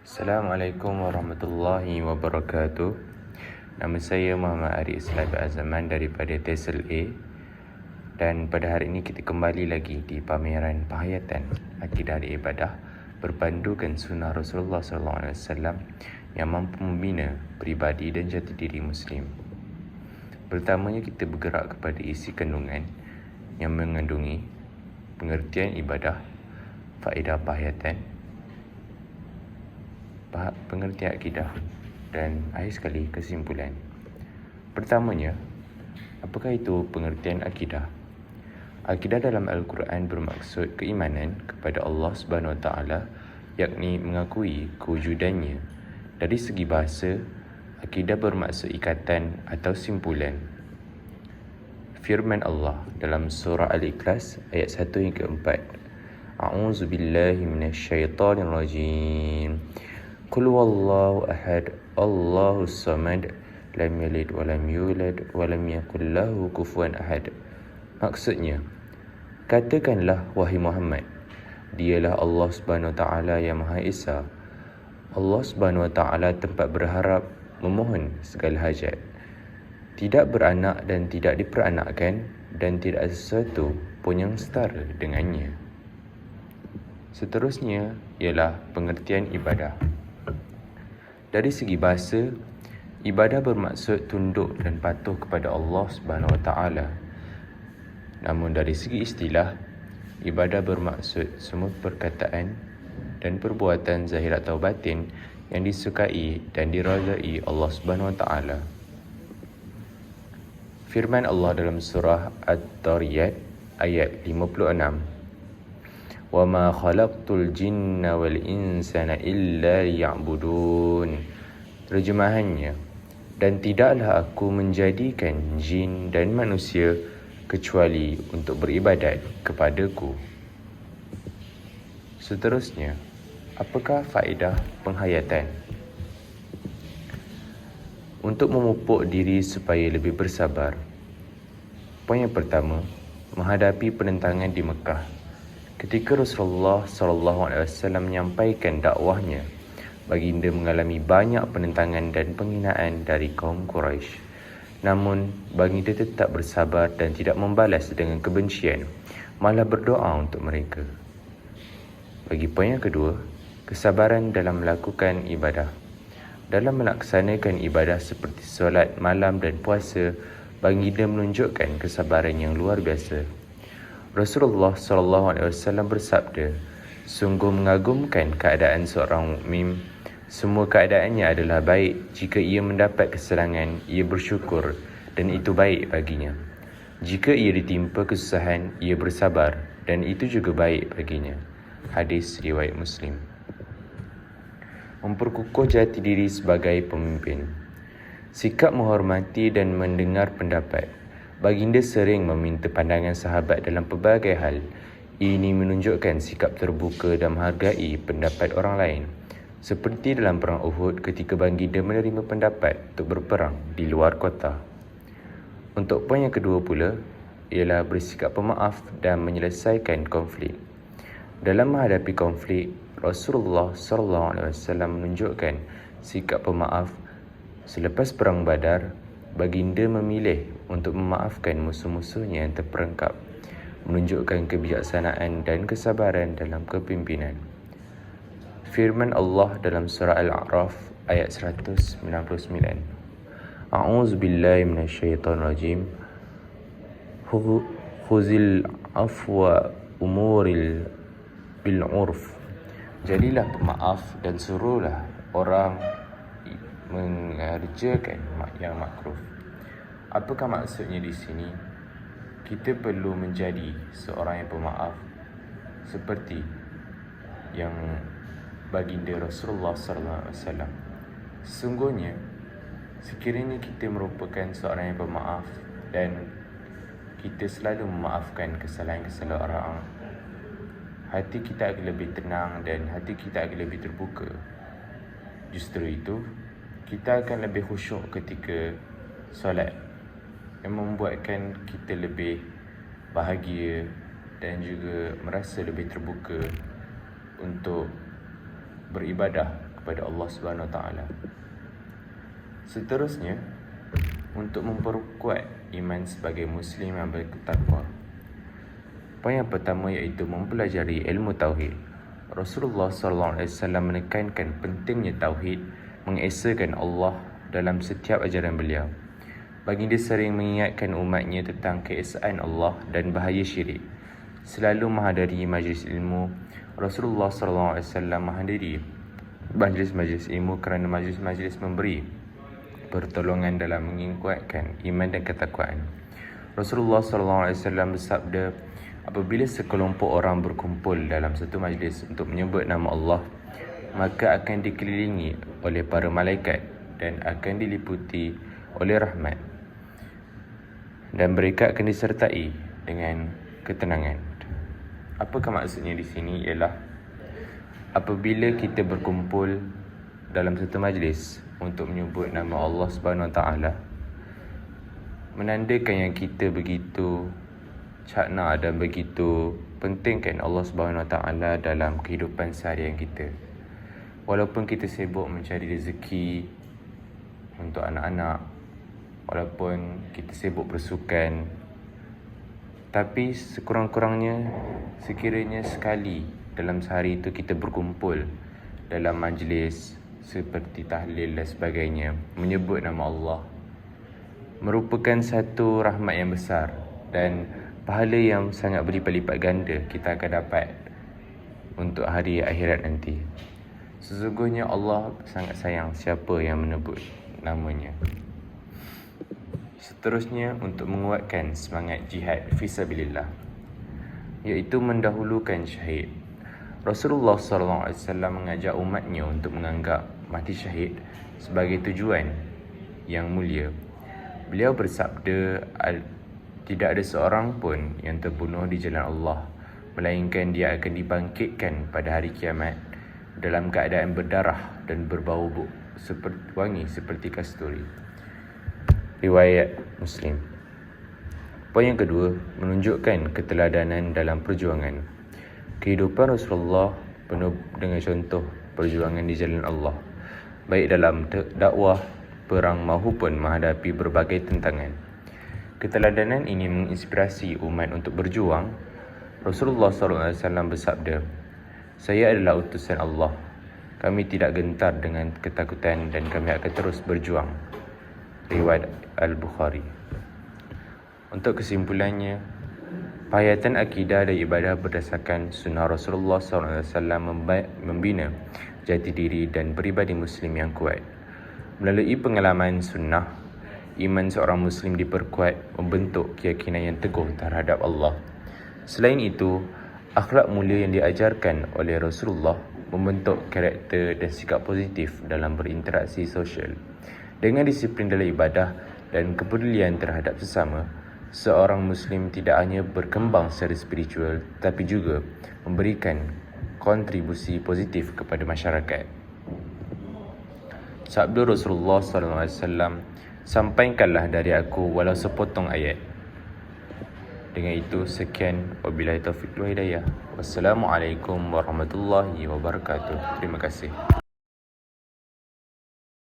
Assalamualaikum warahmatullahi wabarakatuh. Nama saya Muhammad Arif Islami Azaman daripada Tesel A. Dan pada hari ini kita kembali lagi di pameran penghayatan akidah dan ibadah berpandukan sunnah Rasulullah SAW yang mampu membina peribadi dan jati diri Muslim. Pertamanya kita bergerak kepada isi kandungan yang mengandungi pengertian ibadah, faedah penghayatan, pengertian akidah dan akhir sekali kesimpulan. Pertamanya, apakah itu pengertian akidah? Akidah dalam Al-Quran bermaksud keimanan kepada Allah Subhanahu Wa Taala, yakni mengakui kewujudannya. Dari segi bahasa, akidah bermaksud ikatan atau simpulan. Firman Allah dalam surah Al-Ikhlas ayat 1 hingga 4. A'udzubillahi minasyaitonirrajim. Qul huwallahu ahad, Allahus samad, lam yalid wa lam yulad wa lam yakul lahu kufuwan ahad. Maksudnya, katakanlah wahai Muhammad, dialah Allah Subhanahu Wa Taala yang Maha Esa. Allah Subhanahu Wa Taala tempat berharap, memohon segala hajat. Tidak beranak dan tidak diperanakkan, dan tidak sesuatu pun yang setara dengannya. Seterusnya ialah pengertian ibadah. Dari segi bahasa, ibadah bermaksud tunduk dan patuh kepada Allah Subhanahu Wa Taala. Namun dari segi istilah, ibadah bermaksud semua perkataan dan perbuatan zahir atau batin yang disukai dan diridai Allah Subhanahu Wa Taala. Firman Allah dalam surah At-Tariyat ayat 56. وَمَا خَلَقْتُ الْجِنَّ وَالْإِنسَانَ إِلَّا لِيَعْبُدُونَ. Terjemahannya, dan tidaklah aku menjadikan jin dan manusia kecuali untuk beribadat kepadaku. Seterusnya, apakah faedah penghayatan? Untuk memupuk diri supaya lebih bersabar. Poin yang pertama, menghadapi penentangan di Mekah. Ketika Rasulullah SAW menyampaikan dakwahnya, baginda mengalami banyak penentangan dan penghinaan dari kaum Quraisy. Namun, baginda tetap bersabar dan tidak membalas dengan kebencian, malah berdoa untuk mereka. Bagi poin yang kedua, kesabaran dalam melakukan ibadah. Dalam melaksanakan ibadah seperti solat malam dan puasa, baginda menunjukkan kesabaran yang luar biasa. Rasulullah SAW bersabda, sungguh mengagumkan keadaan seorang mukmin. Semua keadaannya adalah baik. Jika ia mendapat kesenangan, ia bersyukur dan itu baik baginya. Jika ia ditimpa kesusahan, ia bersabar dan itu juga baik baginya. Hadis riwayat Muslim. Memperkukuh jati diri sebagai pemimpin. Sikap menghormati dan mendengar pendapat. Baginda sering meminta pandangan sahabat dalam pelbagai hal. Ini menunjukkan sikap terbuka dan menghargai pendapat orang lain. Seperti dalam perang Uhud ketika baginda menerima pendapat untuk berperang di luar kota. Untuk poin yang kedua pula, ialah bersikap pemaaf dan menyelesaikan konflik. Dalam menghadapi konflik, Rasulullah SAW menunjukkan sikap pemaaf. Selepas perang Badar, baginda memilih untuk memaafkan musuh-musuhnya yang terperangkap, menunjukkan kebijaksanaan dan kesabaran dalam kepimpinan. Firman Allah dalam surah Al-A'raf ayat 199. A'udzubillahi minasyaitonirrajim. Khuzil afwa umuril bil urf. Jadilah pemaaf dan suruhlah orang mengerjakan yang makruh. Apakah maksudnya di sini? Kita perlu menjadi seorang yang pemaaf seperti yang baginda Rasulullah SAW. Sesungguhnya, sekiranya kita merupakan seorang yang pemaaf dan kita selalu memaafkan kesalahan-kesalahan orang, hati kita akan lebih tenang dan hati kita akan lebih terbuka. Justru itu, kita akan lebih khusyuk ketika solat, yang membuatkan kita lebih bahagia dan juga merasa lebih terbuka untuk beribadah kepada Allah Subhanahu Wa Taala. Seterusnya, untuk memperkuat iman sebagai Muslim yang bertakwa. Poin yang pertama iaitu mempelajari ilmu tauhid. Rasulullah SAW menekankan pentingnya tauhid, mengesakan Allah dalam setiap ajaran beliau. Baginda sering mengingatkan umatnya tentang keesaan Allah dan bahaya syirik. Selalu menghadiri majlis ilmu, Rasulullah SAW menghadiri majlis-majlis ilmu kerana majlis-majlis memberi pertolongan dalam menguatkan iman dan ketakwaan. Rasulullah SAW bersabda, apabila sekelompok orang berkumpul dalam satu majlis untuk menyebut nama Allah, maka akan dikelilingi oleh para malaikat dan akan diliputi oleh rahmat, dan mereka akan disertai dengan ketenangan. Apakah maksudnya di sini ialah apabila kita berkumpul dalam satu majlis untuk menyebut nama Allah Subhanahu Wa Taala, menandakan yang kita begitu cakna dan begitu pentingkan Allah Subhanahu Wa Taala dalam kehidupan seharian kita. Walaupun kita sibuk mencari rezeki untuk anak-anak, walaupun kita sibuk bersukan, tapi sekurang-kurangnya sekiranya sekali dalam sehari itu kita berkumpul dalam majlis seperti tahlil dan sebagainya, menyebut nama Allah, merupakan satu rahmat yang besar dan pahala yang sangat berlipat-lipat ganda kita akan dapat untuk hari akhirat nanti. Sesungguhnya Allah sangat sayang siapa yang menyebut namanya. Seterusnya, untuk menguatkan semangat jihad fisabilillah, iaitu mendahulukan syahid. Rasulullah SAW mengajak umatnya untuk menganggap mati syahid sebagai tujuan yang mulia. Beliau bersabda, tidak ada seorang pun yang terbunuh di jalan Allah, melainkan dia akan dibangkitkan pada hari kiamat dalam keadaan berdarah dan berbau wangi seperti kasturi. Riwayat Muslim. Poin yang kedua, menunjukkan keteladanan dalam perjuangan. Kehidupan Rasulullah penuh dengan contoh perjuangan di jalan Allah, baik dalam dakwah, perang maupun menghadapi berbagai tentangan. Keteladanan ini menginspirasi umat untuk berjuang. Rasulullah SAW bersabda, saya adalah utusan Allah. Kami tidak gentar dengan ketakutan dan kami akan terus berjuang. Riwayat Al-Bukhari. Untuk kesimpulannya, penghayatan akidah dan ibadah berdasarkan sunnah Rasulullah SAW membina jati diri dan peribadi Muslim yang kuat. Melalui pengalaman sunnah, iman seorang Muslim diperkuat, membentuk keyakinan yang teguh terhadap Allah. Selain itu, akhlak mulia yang diajarkan oleh Rasulullah membentuk karakter dan sikap positif dalam berinteraksi sosial. Dengan disiplin dalam ibadah dan kepedulian terhadap sesama, seorang Muslim tidak hanya berkembang secara spiritual, tapi juga memberikan kontribusi positif kepada masyarakat. Sabda Rasulullah SAW, sampaikanlah dari aku walau sepotong ayat. Dengan itu, sekian. Wabillahi taufiq wal hidayah. Wassalamualaikum warahmatullahi wabarakatuh. Terima kasih.